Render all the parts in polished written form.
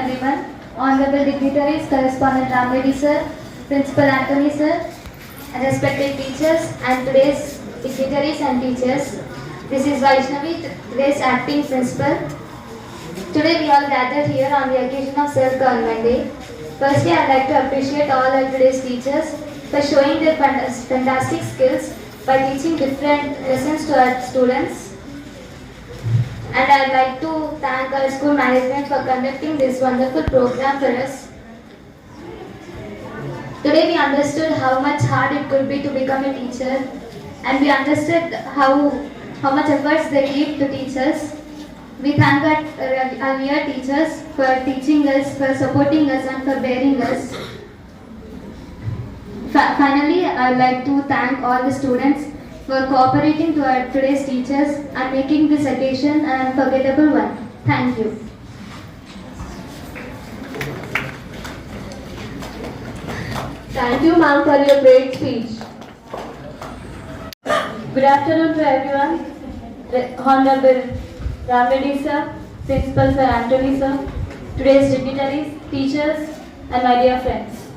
everyone. Honorable dignitaries, correspondent Ramreddy sir, Principal Anthony sir, and respected teachers and today's dignitaries and teachers. This is Vaishnavi, today's acting principal. Today we all gathered here on the occasion of Self-Government Day. Firstly, I would like to appreciate all of today's teachers for showing their fantastic skills by teaching different lessons to our students. And I would like to thank our school management for conducting this wonderful program for us. Today we understood how much hard it could be to become a teacher, and we understood how much efforts they give to teach us. We thank our dear teachers for teaching us, for supporting us and for bearing us. Finally, I would like to thank all the students for cooperating to our today's teachers and making this occasion an unforgettable one. Thank you. Thank you, ma'am, for your great speech. Good afternoon to everyone. Honorable Ramreddy sir, Principal Sir Anthony sir, today's dignitaries, teachers, and my dear friends.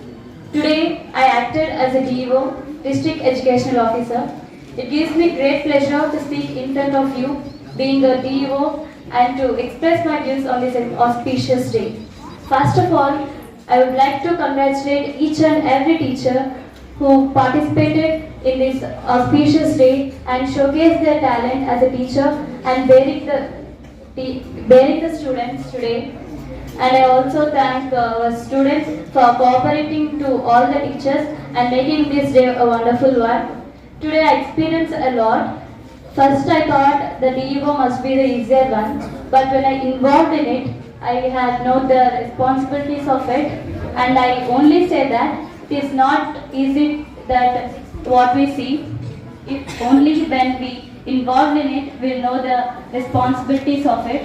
Today, I acted as a DEO, District Educational Officer. It gives me great pleasure to speak in front of you, being a DEO, and to express my views on this auspicious day. First of all, I would like to congratulate each and every teacher who participated in this auspicious day and showcased their talent as a teacher and bearing the students today. And I also thank students for cooperating to all the teachers and making this day a wonderful one. Today I experienced a lot. First I thought the DEO must be the easier one, but when I involved in it, I had known the responsibilities of it, and I only say that it is not easy that what we see. If only when we involved in it, we'll know the responsibilities of it.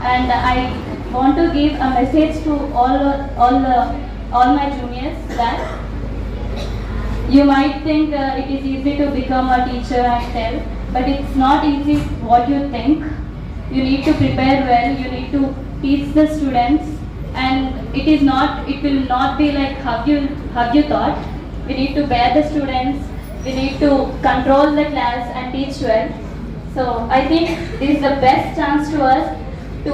And I want to give a message to all my juniors that you might think it is easy to become a teacher and tell, but it's not easy what you think. You need to prepare well, you need to teach the students, and it will not be like how you thought. We need to bear the students, we need to control the class and teach well. So I think this is the best chance to us to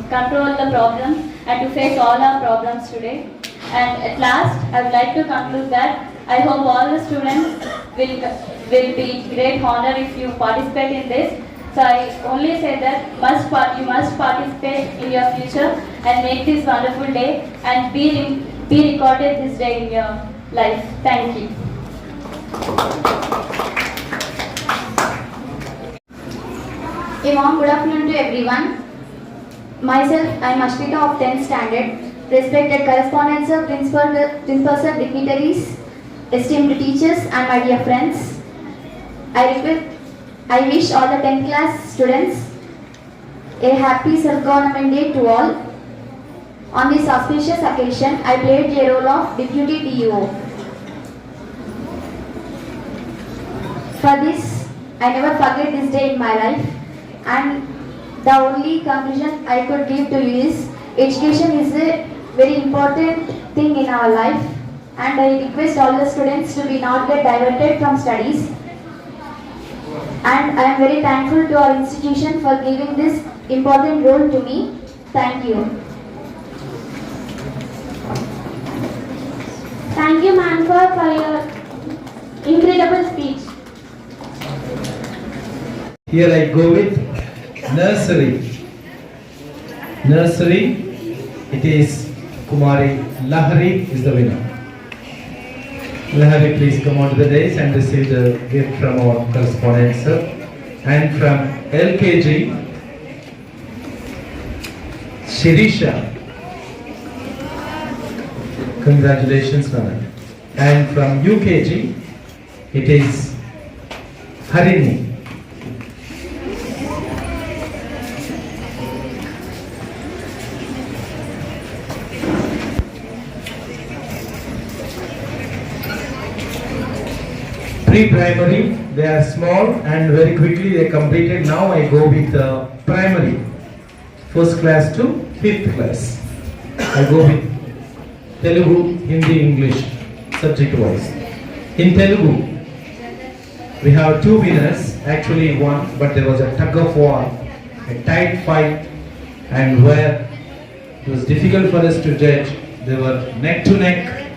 control the problems and to face all our problems today. And at last, I would like to conclude that I hope all the students will be great honor if you participate in this. So I only say that you must participate in your future and make this wonderful day and be recorded this day in your life. Thank you. A warm good afternoon to everyone. Myself, I am Ashmita of 10th standard. Respected correspondents, principal sir, dignitaries, esteemed teachers, and my dear friends. I wish all the 10th class students a happy Self-Government Day to all. On this auspicious occasion, I played the role of Deputy DEO. For this, I never forget this day in my life, and the only conclusion I could give to you is education is a very important thing in our life, and I request all the students to be not get diverted from studies. And I am very thankful to our institution for giving this important role to me. Thank you. Thank you, Manford, for your incredible speech. Here I go with nursery. Nursery, it is Kumari Lahari is the winner. Lahari, please come on to the dais and receive the gift from our correspondent sir. And from LKG, Shirisha. Congratulations, madam. And from UKG, it is Harini. Pre-primary, they are small and very quickly they completed. Now I go with primary, first class to fifth class. I go with Telugu, Hindi, English, subject wise. In Telugu, we have two winners, actually one, but there was a tug of war, a tight fight, and where it was difficult for us to judge. They were neck to neck,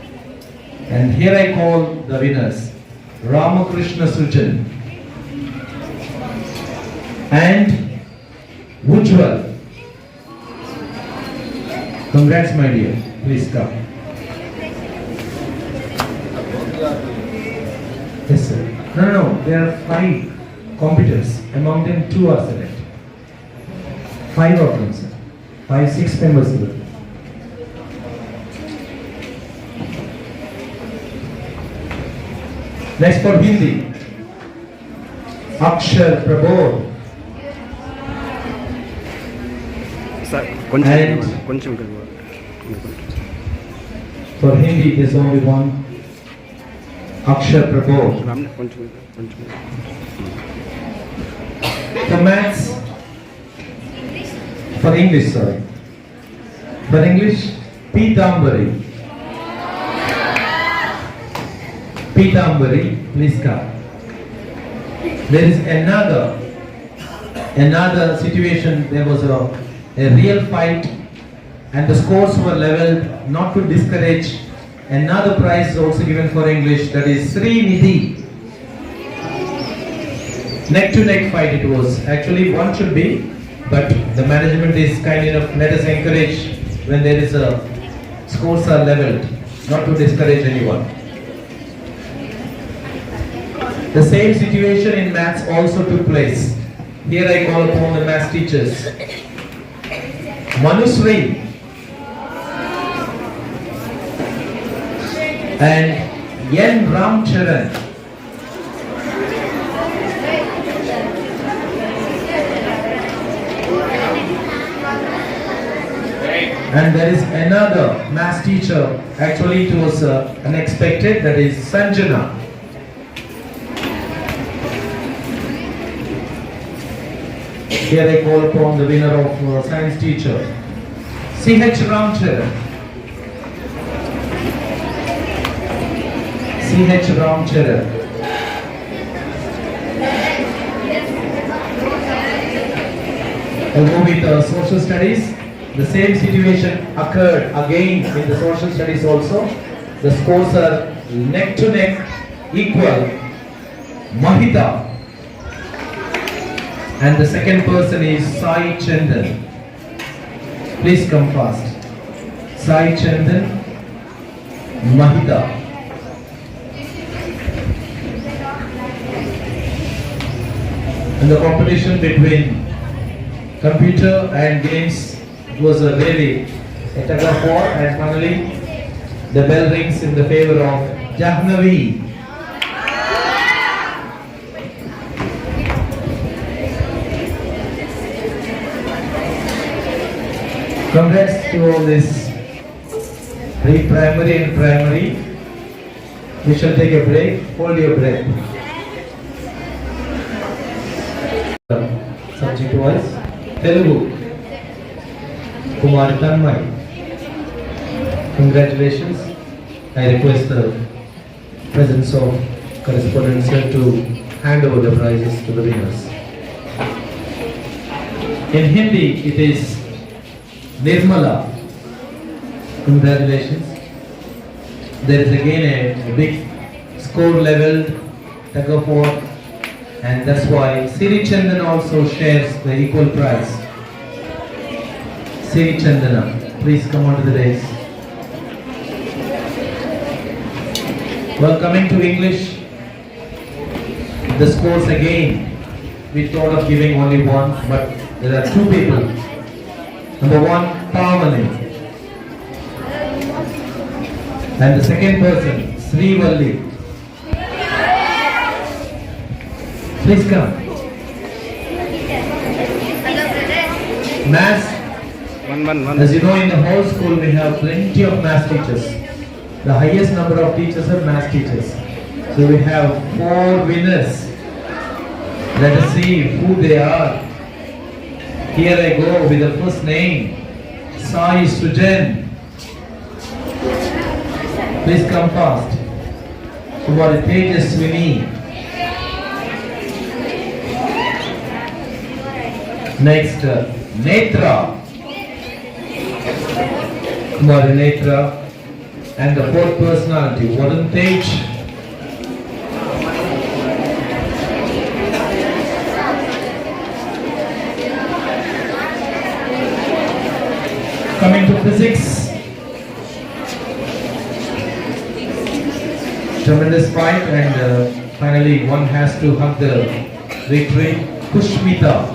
and here I call the winners, Ramakrishna Sujan and Ujjwal. Congrats, my dear. Please come. Yes, sir. No. There are 5 competitors. Among them, 2 are select. 5 of them, sir. 5, 6 members. Sir. Next for Hindi, Akshar Prabodh. Sir And కొంచెం for Hindi, there's only one, Akshar Prabodh. కొంచెం For maths, for English, sorry. For English, Pitambari. Pitambari, please come. There is another situation. There was a real fight and the scores were leveled, not to discourage. Another prize is also given for English, that is Sri Nidhi. Neck to neck fight it was. Actually one should be, but the management is kind enough, let us encourage when there is scores are leveled, not to discourage anyone. The same situation in maths also took place. Here I call upon the maths teachers. Manusri and N. Ramcharan. And there is another maths teacher, actually it was unexpected, that is Sanjana. Here I call upon the winner of science teacher, C.H. Ramcharan. C.H. Ramcharan. I'll go with social studies. The same situation occurred again in the social studies also. The scores are neck to neck, equal. Mahita. And the second person is Sai Chandan. Please come fast. Sai Chandan, Mahita. And the competition between computer and games was a really a tug of war, and finally the bell rings in the favor of Jahnavi. Congrats to all this pre-primary and primary. We shall take a break. Hold your breath. Subject wise, Telugu, Kumar Tanmay. Congratulations. I request the presence of correspondent sir to hand over the prizes to the winners. In Hindi, it is Nirmala. Congratulations. There is again a big score leveled, tug of war, and that's why Siri Chandana also shares the equal prize. Siri Chandana, please come onto the dais. Well, coming to English, the scores again, we thought of giving only one, but there are 2 people. Number 1, Pavani. And the second person, Sri Valli. Please come. Maths, as you know, in the whole school we have plenty of maths teachers. The highest number of teachers are maths teachers. So we have 4 winners. Let us see who they are. Here I go with the first name, Sai Sujan. Please come fast. Kumari Tejaswini. Next, Netra. Kumari Netra. And the fourth personality, Varun Tej. Coming to physics. Tremendous fight, and finally one has to hug the victory. Kushmita.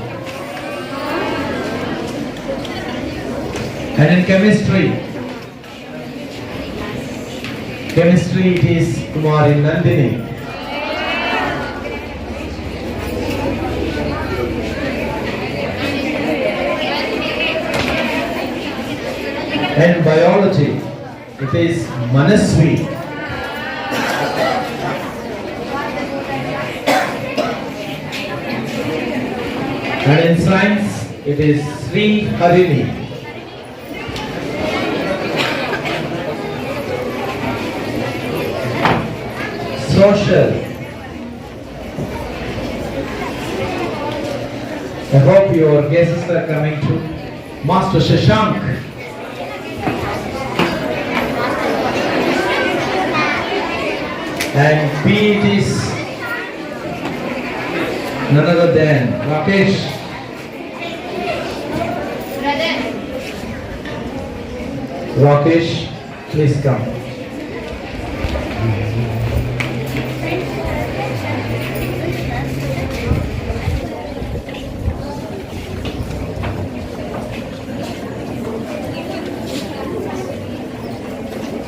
And in chemistry, it is Kumari Nandini. And biology, it is Manaswi. And in science, it is Sri Harini. Social. I hope your guesses are coming to Master Shashank. And B, it is none other than Rakesh. Rakesh, please come.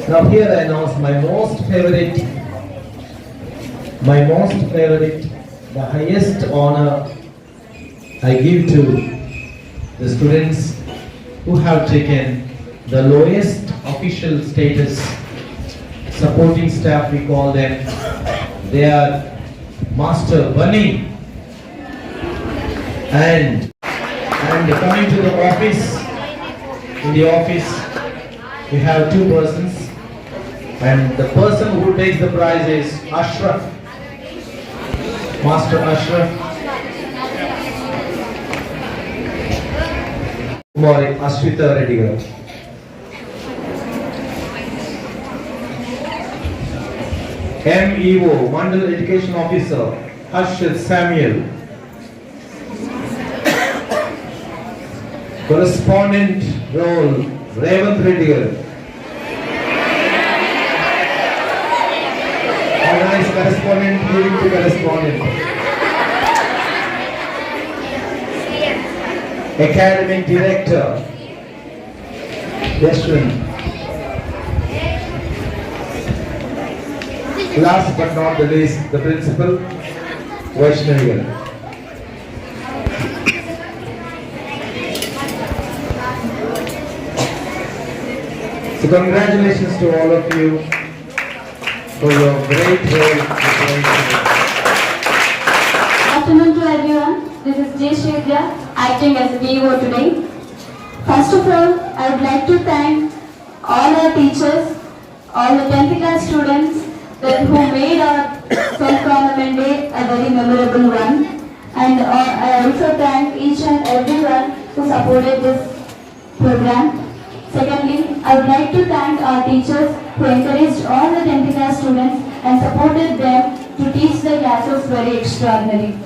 Now here I announce my most favorite, the highest honor I give to the students who have taken the lowest official status, supporting staff we call them. They are Master Bunny and coming to the office. In the office we have 2 persons. And the person who takes the prize is Ashraf, Master Ashraf. Kumari Ashwita Reddy garu. MEO, Mandal Education Officer, Harshit Samuel. Correspondent role, Revant Reddy garu. Organized correspondent, giving to correspondent. Academic Director, Yashwin. Last but not the least, the Principal, Vaishnavi. So congratulations to all of you for your great role. Afternoon to everyone. This is Jay Shridhar, acting as a VO today. First of all, I would like to thank all our teachers, all the 10th class students who made our self-government day a very memorable one. And I also thank each and everyone who supported this program. Secondly, I would like to thank our teachers who encouraged all the 10th class students and supported them to teach the classes very extraordinary.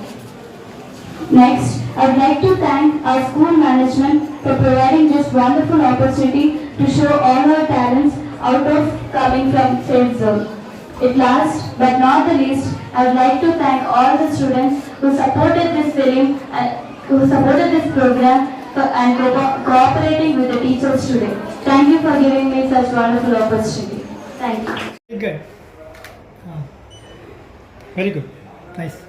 Next, I would like to thank our school management for providing this wonderful opportunity to show all our talents out of coming from safe zone. At last, but not the least, I would like to thank all the students who supported this film and who supported this program and cooperating with the teachers today. Thank you for giving me such wonderful opportunity. Thank you. Good. Very good. Nice.